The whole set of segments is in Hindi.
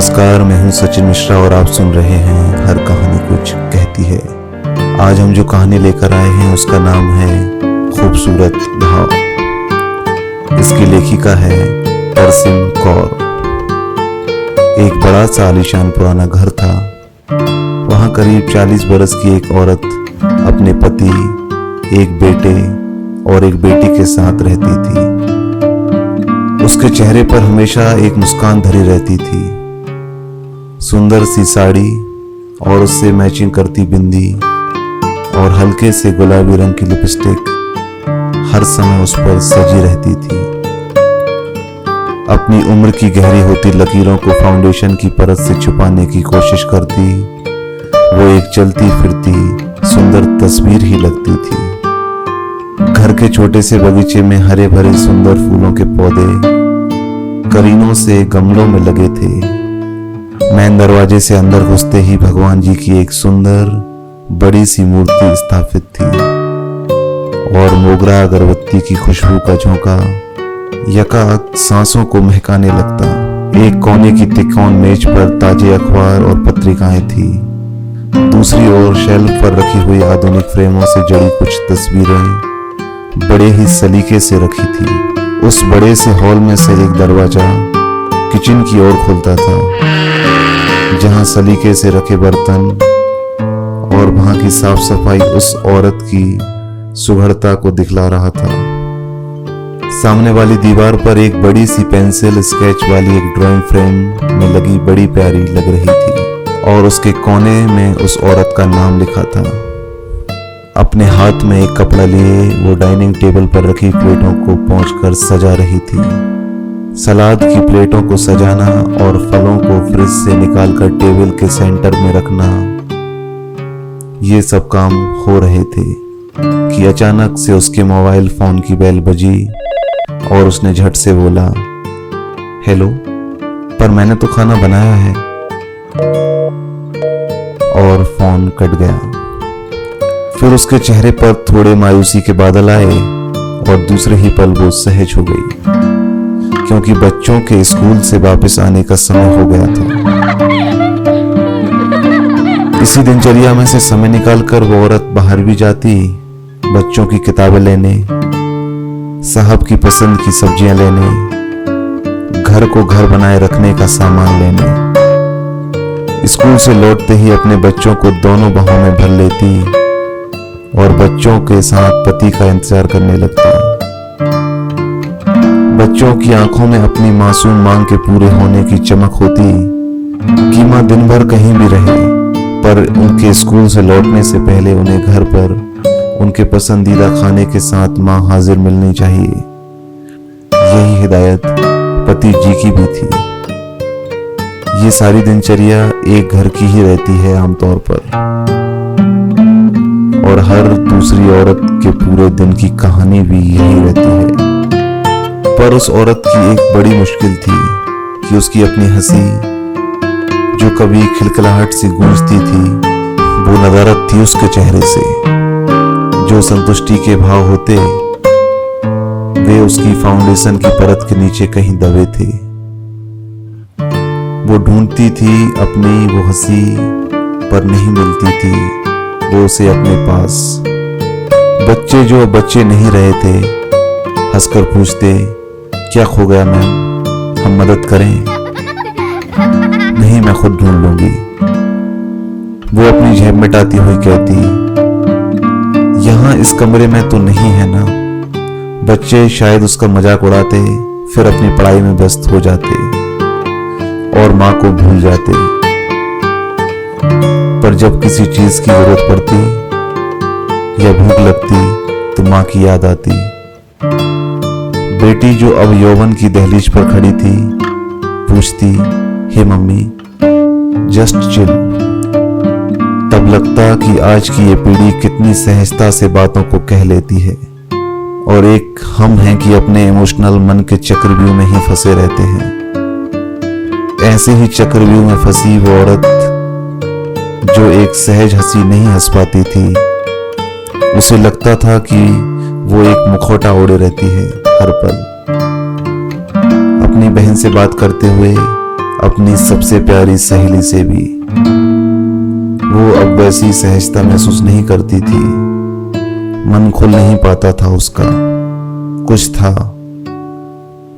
नमस्कार, मैं हूं सचिन मिश्रा और आप सुन रहे हैं हर कहानी कुछ कहती है। आज हम जो कहानी लेकर आए हैं उसका नाम है खूबसूरत घाव। इसकी लेखिका है तरसिम कौर। एक बड़ा सा आलीशान पुराना घर था। वहां करीब 40 बरस की एक औरत अपने पति, एक बेटे और एक बेटी के साथ रहती थी। उसके चेहरे पर हमेशा एक मुस्कान धरी रहती थी। सुंदर सी साड़ी और उससे मैचिंग करती बिंदी और हल्के से गुलाबी रंग की लिपस्टिक हर समय उस पर सजी रहती थी। अपनी उम्र की गहरी होती लकीरों को फाउंडेशन की परत से छुपाने की कोशिश करती वो एक चलती फिरती सुंदर तस्वीर ही लगती थी। घर के छोटे से बगीचे में हरे भरे सुंदर फूलों के पौधे करीनों से गमलों में लगे थे। मैन दरवाजे से अंदर घुसते ही भगवान जी की एक सुंदर बड़ी सी मूर्ति स्थापित थी और मोगरा अगरबत्ती की खुशबू का झोंका यकायक सांसों को महकाने लगता। एक कोने की तिकोन मेज पर ताजे अखबार और पत्रिकाएं थी। दूसरी ओर शेल्फ पर रखी हुई आधुनिक फ्रेमों से जड़ी कुछ तस्वीरें बड़े ही सलीके से रखी थी। उस बड़े से हॉल में से एक दरवाजा किचन की ओर खुलता था, जहां सलीके से रखे बर्तन और वहां की साफ सफाई उस औरत की सुघड़ता को दिखला रहा था। सामने वाली दीवार पर एक बड़ी सी पेंसिल स्केच वाली एक ड्राइंग फ्रेम में लगी बड़ी प्यारी लग रही थी और उसके कोने में उस औरत का नाम लिखा था। अपने हाथ में एक कपड़ा लिए वो डाइनिंग टेबल पर रखी प्लेटों को पोंछकर सजा रही थी। सलाद की प्लेटों को सजाना और फलों को फ्रिज से निकालकर टेबल के सेंटर में रखना, ये सब काम हो रहे थे कि अचानक से उसके मोबाइल फोन की बेल बजी और उसने झट से बोला, हेलो, पर मैंने तो खाना बनाया है। और फोन कट गया। फिर उसके चेहरे पर थोड़े मायूसी के बादल आए और दूसरे ही पल वो सहज हो गई, क्योंकि बच्चों के स्कूल से वापस आने का समय हो गया था। इसी दिनचर्या में से समय निकालकर वो औरत बाहर भी जाती, बच्चों की किताबें लेने, साहब की पसंद की सब्जियां लेने, घर को घर बनाए रखने का सामान लेने। स्कूल से लौटते ही अपने बच्चों को दोनों बाहों में भर लेती और बच्चों के साथ पति का इंतजार करने लगती। बच्चों की आंखों में अपनी मासूम मांग के पूरे होने की चमक होती कि मां दिन भर कहीं भी रहे, पर उनके स्कूल से लौटने से पहले उन्हें घर पर उनके पसंदीदा खाने के साथ मां हाजिर मिलनी चाहिए। यही हिदायत पति जी की भी थी। ये सारी दिनचर्या एक घर की ही रहती है आमतौर पर, और हर दूसरी औरत के पूरे दिन की कहानी भी यही रहती है। पर उस औरत की एक बड़ी मुश्किल थी कि उसकी अपनी हंसी, जो कभी खिलखिलाहट से गूंजती थी, वो नदारत थी उसके चेहरे से। जो संतुष्टि के भाव होते वे उसकी फाउंडेशन की परत के नीचे कहीं दबे थे। वो ढूंढती थी अपनी वो हंसी, पर नहीं मिलती थी वो उसे अपने पास। बच्चे जो बच्चे नहीं रहे थे हंसकर पूछते, क्या खो गया मैम, हम मदद करें? नहीं, मैं खुद ढूंढ लूंगी। वो अपनी जेब मिटाती हुई कहती, यहां इस कमरे में तो नहीं है ना। बच्चे शायद उसका मजाक उड़ाते, फिर अपनी पढ़ाई में व्यस्त हो जाते और मां को भूल जाते। पर जब किसी चीज की जरूरत पड़ती या भूख लगती तो मां की याद आती। बेटी जो अब यौवन की दहलीज पर खड़ी थी पूछती, हे मम्मी, जस्ट चिल। तब लगता कि आज की ये पीढ़ी कितनी सहजता से बातों को कह लेती है, और एक हम हैं कि अपने इमोशनल मन के चक्रव्यूह में ही फंसे रहते हैं। ऐसे ही चक्रव्यूह में फंसी वो औरत जो एक सहज हंसी नहीं हंस पाती थी, उसे लगता था कि वो एक मुखौटा ओढ़े रहती है हर पल। अपनी बहन से बात करते हुए अपनी सबसे प्यारी सहेली से भी। वो अब वैसी सहजता महसूस नहीं करती थी। मन खुल नहीं पाता था उसका। कुछ था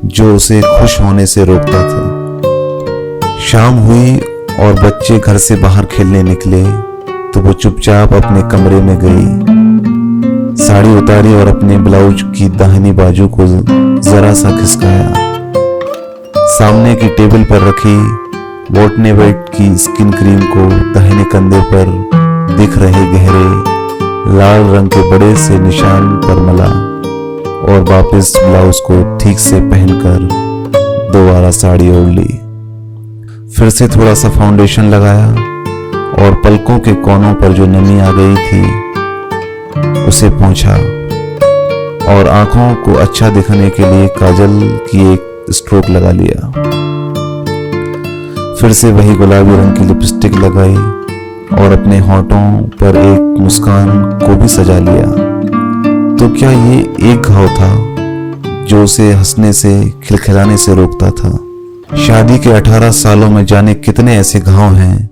जो उसे खुश होने से रोकता था। शाम हुई और बच्चे घर से बाहर खेलने निकले तो वो चुपचाप अपने कमरे में गई, साड़ी उतारी और अपने ब्लाउज की दाहिनी बाजू को जरा सा खिसकाया। सामने की टेबल पर रखी वोटनेवेट की स्किन क्रीम को दाहिने कंधे पर दिख रहे गहरे लाल रंग के बड़े से निशान पर मला और वापस ब्लाउज को ठीक से पहनकर दोबारा साड़ी ओढ़ ली। फिर से थोड़ा सा फाउंडेशन लगाया और पलकों के कोनों पर जो नमी आ गई थी उसे पोंछा और आंखों को अच्छा दिखने के लिए काजल की एक स्ट्रोक लगा लिया। फिर से वही गुलाबी रंग की लिपस्टिक लगाई और अपने होठों पर एक मुस्कान को भी सजा लिया। तो क्या ये एक घाव था जो उसे हंसने से खिलखिलाने से रोकता था? शादी के 18 सालों में जाने कितने ऐसे घाव हैं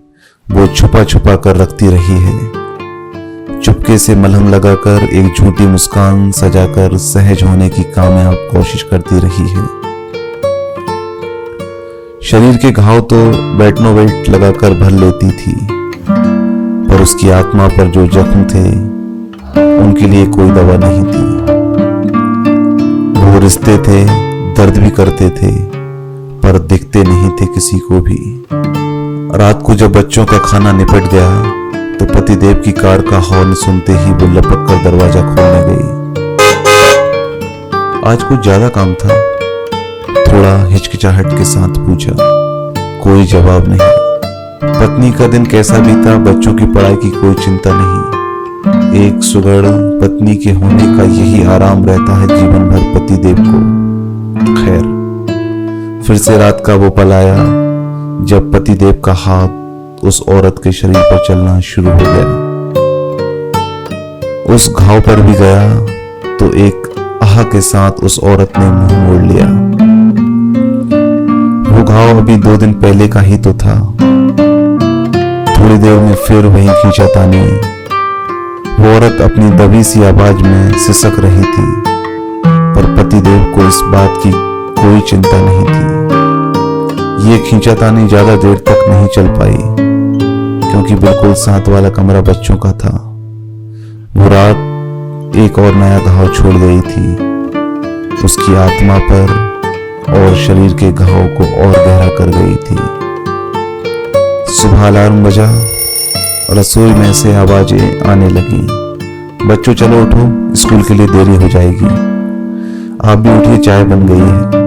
वो छुपा छुपा कर रखती रही है। चुपके से मलहम लगाकर एक झूठी मुस्कान सजाकर सहज होने की कामयाब कोशिश करती रही है। शरीर के घाव तो वेटनोवेट लगाकर भर लेती थी, पर उसकी आत्मा पर जो जख्म थे उनके लिए कोई दवा नहीं थी। वो रिश्ते थे, दर्द भी करते थे, पर दिखते नहीं थे किसी को भी। रात को जब बच्चों का खाना निपट गया तो पतिदेव की कार का हॉर्न सुनते ही वो लपक कर दरवाजा खोलने गई। आज कुछ ज्यादा काम था? थोड़ा हिचकिचाहट के साथ पूछा। कोई जवाब नहीं। पत्नी का दिन कैसा बीता? बच्चों की पढ़ाई की कोई चिंता नहीं। एक सुगढ़ पत्नी के होने का यही आराम रहता है जीवन भर पतिदेव को। खैर, फिर से रात का वो पल आया जब पतिदेव का हाथ उस औरत के शरीर पर चलना शुरू हो गया। उस घाव पर भी गया तो एक आह के साथ उस औरत ने मुंह मोड़ लिया। वो घाव अभी 2 दिन पहले का ही तो था। थोड़ी देर में फिर वही खींचातानी। वो औरत अपनी दबी सी आवाज में सिसक रही थी, पर पतिदेव को इस बात की कोई चिंता नहीं थी। ये खींचातानी ज्यादा देर तक नहीं चल पाई, क्योंकि बिल्कुल साथ वाला कमरा बच्चों का था। वो रात एक और नया घाव छोड़ गई थी। उसकी आत्मा पर और शरीर के घाव को और गहरा कर गई थी। सुबह अलार्म बजा, रसोई में से आवाजें आने लगी। बच्चों चलो उठो, स्कूल के लिए देरी हो जाएगी। आप भी उठिए, चाय बन गई है।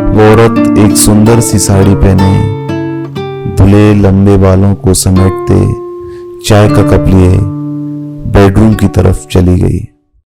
वो औरत एक सुंदर सी साड़ी पहने, धुले लंबे बालों को समेटते चाय का कप लिए बेडरूम की तरफ चली गई।